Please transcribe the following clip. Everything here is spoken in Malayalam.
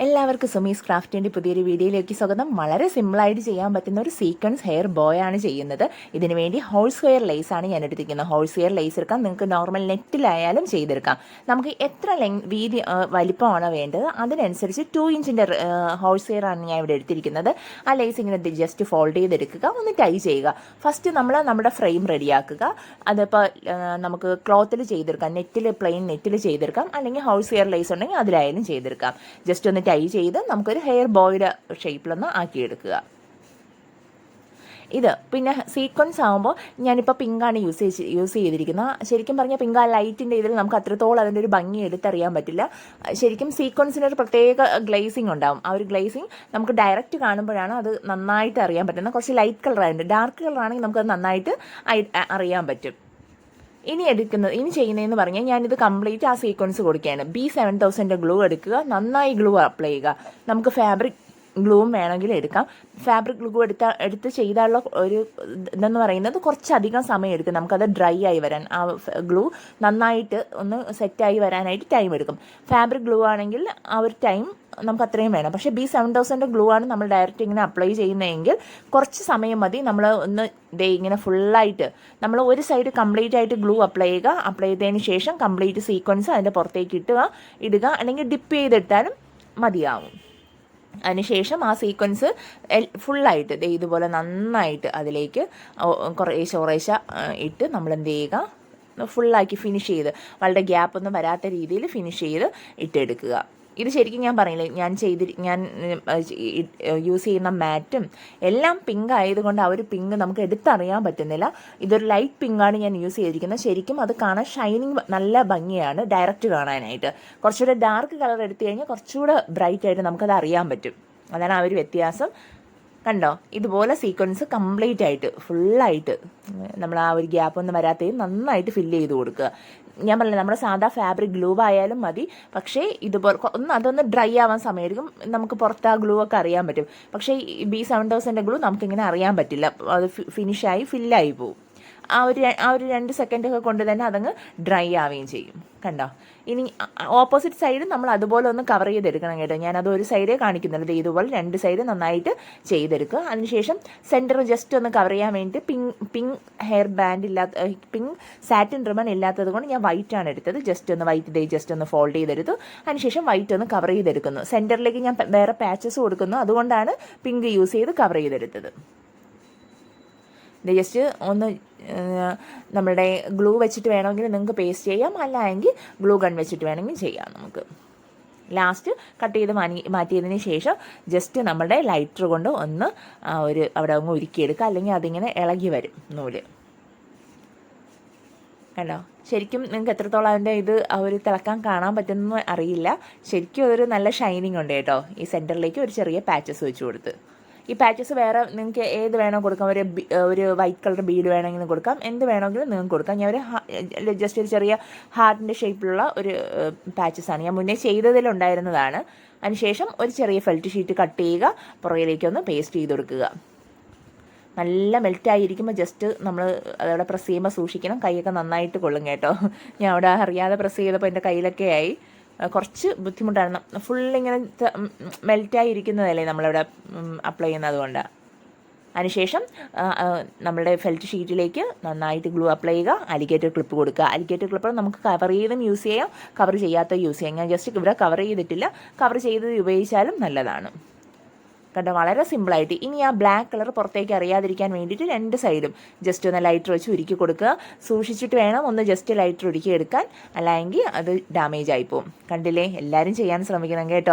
എല്ലാവർക്കും സുമീസ് ക്രാഫ്റ്റിൻ്റെ പുതിയൊരു വീഡിയോയിലേക്ക് സ്വാഗതം. വളരെ സിമ്പിളായിട്ട് ചെയ്യാൻ പറ്റുന്ന ഒരു സീക്വൻസ് ഹെയർ ബോയ് ആണ് ചെയ്യുന്നത്. ഇതിനു വേണ്ടി ഹോൾസ് വെയർ ലേസ് ആണ് ഞാൻ എടുത്തിരിക്കുന്നത്. ഹോൾസ് വെയർ ലേസ് എടുക്കാം, നിങ്ങൾക്ക് നോർമൽ നെറ്റിലായാലും ചെയ്തെടുക്കാം. നമുക്ക് എത്ര വീതി വലിപ്പമാണോ വേണ്ടത് അതിനനുസരിച്ച് 2 ഇഞ്ചിൻ്റെ ഹോൾസ് വെയർ ആണ് ഞാൻ ഇവിടെ എടുത്തിരിക്കുന്നത്. ആ ലേസ് ഇങ്ങനെ ജസ്റ്റ് ഫോൾഡ് ചെയ്തെടുക്കുക, ഒന്ന് ടൈ ചെയ്യുക. ഫസ്റ്റ് നമ്മൾ നമ്മുടെ ഫ്രെയിം റെഡിയാക്കുക. അതിപ്പോൾ നമുക്ക് ക്ലോത്തിൽ ചെയ്തെടുക്കാം, പ്ലെയിൻ നെറ്റിൽ ചെയ്തെടുക്കാം, അല്ലെങ്കിൽ ഹോൾസ് വെയർ ലേസ് ഉണ്ടെങ്കിൽ അതിലായാലും ചെയ്തെടുക്കാം. ജസ്റ്റ് ഒന്ന് ടൈ ചെയ്ത് നമുക്കൊരു ഹെയർ ബോയുടെ ഷേപ്പിലൊന്ന് ആക്കിയെടുക്കുക. ഇത് പിന്നെ സീക്വൻസ് ആകുമ്പോൾ ഞാനിപ്പോൾ പിങ്കാണ് യൂസ് ചെയ്തിരിക്കുന്നത്. ശരിക്കും പറഞ്ഞാൽ പിങ്ക് ആ ലൈറ്റിൻ്റെ ഇതിൽ നമുക്ക് അത്രത്തോളം അതിൻ്റെ ഒരു ഭംഗി എടുത്തറിയാൻ പറ്റില്ല. ശരിക്കും സീക്വൻസിനൊരു പ്രത്യേക ഗ്ലേസിങ് ഉണ്ടാവും. ആ ഒരു ഗ്ലേസിങ് നമുക്ക് ഡയറക്റ്റ് കാണുമ്പോഴാണ് അത് നന്നായിട്ട് അറിയാൻ പറ്റുന്നത്. കുറച്ച് ലൈറ്റ് കളറായിട്ട്, ഡാർക്ക് കളറാണെങ്കിൽ നമുക്കത് നന്നായിട്ട് അറിയാൻ പറ്റും. ഇനി ചെയ്യുന്നതെന്ന് പറഞ്ഞാൽ ഞാനിത് കംപ്ലീറ്റ് ആ സീക്വൻസ് കൊടുക്കുകയാണ്. B7000 ഗ്ലൂ എടുക്കുക, നന്നായി ഗ്ലൂ അപ്ലൈ ചെയ്യുക. നമുക്ക് ഫാബ്രിക് ഗ്ലൂവും വേണമെങ്കിൽ എടുക്കാം. ഫാബ്രിക് ഗ്ലൂ എടുത്ത് ചെയ്താലുള്ള ഒരു ഇതെന്ന് പറയുന്നത് കുറച്ചധികം സമയം എടുക്കും. നമുക്കത് ഡ്രൈ ആയി വരാൻ, ആ ഗ്ലൂ നന്നായിട്ട് ഒന്ന് സെറ്റായി വരാനായിട്ട് ടൈം എടുക്കും. ഫാബ്രിക് ഗ്ലൂ ആണെങ്കിൽ ആ ഒരു ടൈം നമുക്ക് അത്രയും വേണം. പക്ഷേ B7000 ഗ്ലൂ ആണ് നമ്മൾ ഡയറക്റ്റ് ഇങ്ങനെ അപ്ലൈ ചെയ്യുന്നതെങ്കിൽ കുറച്ച് സമയം മതി. നമ്മൾ ഒന്ന് ഇങ്ങനെ ഫുള്ളായിട്ട് നമ്മൾ ഒരു സൈഡ് കംപ്ലീറ്റ് ആയിട്ട് ഗ്ലൂ അപ്ലൈ ചെയ്തതിന് ശേഷം കംപ്ലീറ്റ് സീക്വൻസ് അതിൻ്റെ പുറത്തേക്ക് ഇടുക, അല്ലെങ്കിൽ ഡിപ്പ് ചെയ്തിട്ടാലും മതിയാവും. അതിനുശേഷം ആ സീക്വൻസ് ഫുള്ളായിട്ട് ഇതുപോലെ നന്നായിട്ട് അതിലേക്ക് കുറേശ്ശെ ഇട്ട് നമ്മൾ എന്ത് ചെയ്യുക, ഫുള്ളാക്കി ഫിനിഷ് ചെയ്ത് വളരെ ഗ്യാപ്പൊന്നും വരാത്ത രീതിയിൽ ഫിനിഷ് ചെയ്ത് ഇട്ടെടുക്കുക. ഇത് ശരിക്കും ഞാൻ പറയില്ലേ, ഞാൻ യൂസ് ചെയ്യുന്ന മാറ്റും എല്ലാം പിങ്ക് ആയതുകൊണ്ട് ആ ഒരു പിങ്ക് നമുക്ക് എടുത്തറിയാൻ പറ്റുന്നില്ല. ഇതൊരു ലൈറ്റ് പിങ്കാണ് ഞാൻ യൂസ് ചെയ്തിരിക്കുന്നത്. ശരിക്കും അത് കാണാൻ ഷൈനിങ് നല്ല ഭംഗിയാണ് ഡയറക്റ്റ് കാണാനായിട്ട്. കുറച്ചുകൂടെ ഡാർക്ക് കളർ എടുത്തു കഴിഞ്ഞാൽ കുറച്ചുകൂടെ ബ്രൈറ്റ് ആയിട്ട് നമുക്കത് അറിയാൻ പറ്റും. അതാണ് ആ ഒരു വ്യത്യാസം. കണ്ടോ, ഇതുപോലെ സീക്വൻസ് കംപ്ലീറ്റ് ആയിട്ട് ഫുള്ളായിട്ട് നമ്മൾ ആ ഒരു ഗ്യാപ്പൊന്നും വരാത്തത് നന്നായിട്ട് ഫില്ല് ചെയ്ത് കൊടുക്കുക. ഞാൻ പറഞ്ഞില്ല, നമ്മുടെ സാധാ ഫാബ്രിക് ഗ്ലൂ ആയാലും മതി. പക്ഷേ ഇതുപോലെ അതൊന്ന് ഡ്രൈ ആവാൻ സമയമായിരിക്കും. നമുക്ക് പുറത്ത് ആ ഗ്ലൂ ഒക്കെ അറിയാൻ പറ്റും. പക്ഷേ ഈ B7000 ഗ്ലൂ നമുക്കിങ്ങനെ അറിയാൻ പറ്റില്ല. അത് ഫിനിഷായി ഫില്ലായി പോവും. ആ ഒരു 2 സെക്കൻഡൊക്കെ കൊണ്ട് തന്നെ അതങ്ങ് ഡ്രൈ ആവുകയും ചെയ്യും. കണ്ടോ, ഇനി ഓപ്പോസിറ്റ് സൈഡ് നമ്മൾ അതുപോലെ ഒന്ന് കവർ ചെയ്തെടുക്കണം കേട്ടോ. ഞാനത് ഒരു സൈഡേ കാണിക്കുന്നുണ്ട്. ഇതുപോലെ 2 സൈഡ് നന്നായിട്ട് ചെയ്തെടുക്കുക. അതിനുശേഷം സെൻറ്റർ ജസ്റ്റ് ഒന്ന് കവർ ചെയ്യാൻ വേണ്ടിയിട്ട് pink hair band pink satin ribbon ഇല്ലാത്തത് കൊണ്ട് ഞാൻ വൈറ്റ് ആണ് എടുത്തത്. ജസ്റ്റ് ഒന്ന് ഫോൾഡ് ചെയ്തെടുത്തു. അതിനുശേഷം വൈറ്റ് ഒന്ന് കവർ ചെയ്തെടുക്കുന്നു. സെൻറ്ററിലേക്ക് ഞാൻ വേറെ പാച്ചസ് കൊടുക്കുന്നു, അതുകൊണ്ടാണ് പിങ്ക് യൂസ് ചെയ്ത് കവർ ചെയ്തെടുത്തത്. ജസ്റ്റ് ഒന്ന് നമ്മുടെ ഗ്ലൂ വെച്ചിട്ട് വേണമെങ്കിൽ നിങ്ങൾക്ക് പേസ്റ്റ് ചെയ്യാം, അല്ലെങ്കിൽ ഗ്ലൂ ഗൺ വെച്ചിട്ട് വേണമെങ്കിൽ ചെയ്യാം. നമുക്ക് ലാസ്റ്റ് കട്ട് ചെയ്ത് മാറ്റിയതിന് ശേഷം ജസ്റ്റ് നമ്മുടെ ലൈറ്റർ കൊണ്ട് ഒന്ന് അവിടെ അങ്ങ് ഉരുക്കിയെടുക്കുക, അല്ലെങ്കിൽ അതിങ്ങനെ ഇളകി വരും നൂല്. കണ്ടോ, ശരിക്കും നിങ്ങൾക്ക് എത്രത്തോളം അതിൻ്റെ ആ ഒരു തിളക്കാൻ കാണാൻ പറ്റുമെന്ന് അറിയില്ല. ശരിക്കും അതൊരു നല്ല ഷൈനിങ് ഉണ്ട് കേട്ടോ. ഈ സെൻറ്ററിലേക്ക് ഒരു ചെറിയ പാച്ചസ് വെച്ച് കൊടുത്ത്, ഈ പാച്ചസ് വേറെ നിങ്ങൾക്ക് ഏത് വേണോ കൊടുക്കാം. ഒരു വൈറ്റ് കളർ ബീഡ് വേണമെങ്കിലും കൊടുക്കാം, എന്ത് വേണമെങ്കിലും നിങ്ങൾക്ക് കൊടുക്കാം. ഞാൻ ജസ്റ്റ് ഒരു ചെറിയ ഹാർട്ടിൻ്റെ ഷേപ്പിലുള്ള ഒരു പാച്ചസാണ് ഞാൻ മുന്നേ ചെയ്തതിലുണ്ടായിരുന്നതാണ്. അതിനുശേഷം ഒരു ചെറിയ ഫെൽറ്റ് ഷീറ്റ് കട്ട് ചെയ്യുക, പുറകിലേക്കൊന്ന് പേസ്റ്റ് ചെയ്ത് കൊടുക്കുക. നല്ല മെൽറ്റായിരിക്കുമ്പോൾ ജസ്റ്റ് നമ്മൾ അതവിടെ പ്രസ് ചെയ്യുമ്പോൾ സൂക്ഷിക്കണം, കൈയൊക്കെ നന്നായിട്ട് കൊള്ളും കേട്ടോ. ഞാൻ അവിടെ അറിയാതെ പ്രസ് ചെയ്തപ്പോൾ എൻ്റെ കയ്യിലൊക്കെ ആയി. കുറച്ച് ബുദ്ധിമുട്ടാണ്. ഫുള്ളിങ്ങനെ മെൽറ്റായിരിക്കുന്നതല്ലേ നമ്മളിവിടെ അപ്ലൈ ചെയ്യുന്നത് കൊണ്ട്. അതിനുശേഷം നമ്മളുടെ ഫെൽറ്റ് ഷീറ്റിലേക്ക് നന്നായിട്ട് ഗ്ലൂ അപ്ലൈ ചെയ്യുക, അലിഗേറ്റർ ക്ലിപ്പ് കൊടുക്കുക. അലിഗേറ്റർ ക്ലിപ്പ് നമുക്ക് കവർ ചെയ്തും യൂസ് ചെയ്യാം, കവർ ചെയ്യാത്ത യൂസ് ചെയ്യാം. ഞാൻ ജസ്റ്റ് ഇവിടെ കവർ ചെയ്തിട്ടില്ല, കവർ ചെയ്ത് ഉപയോഗിച്ചാലും നല്ലതാണ്. കണ്ടോ, വളരെ സിമ്പിളായിട്ട്. ഇനി ആ ബ്ലാക്ക് കളർ പുറത്തേക്ക് അറിയാതിരിക്കാൻ വേണ്ടിയിട്ട് 2 സൈഡും ജസ്റ്റ് ഒന്ന് ലൈറ്റർ വെച്ച് ഉരുക്കി കൊടുക്കുക. സൂക്ഷിച്ചിട്ട് വേണം ഒന്ന് ജസ്റ്റ് ലൈറ്റർ ഉരുക്കി എടുക്കാൻ, അല്ലെങ്കിൽ അത് ഡാമേജ് ആയിപ്പോവും. കണ്ടില്ലേ, എല്ലാവരും ചെയ്യാൻ ശ്രമിക്കണം കേട്ടോ.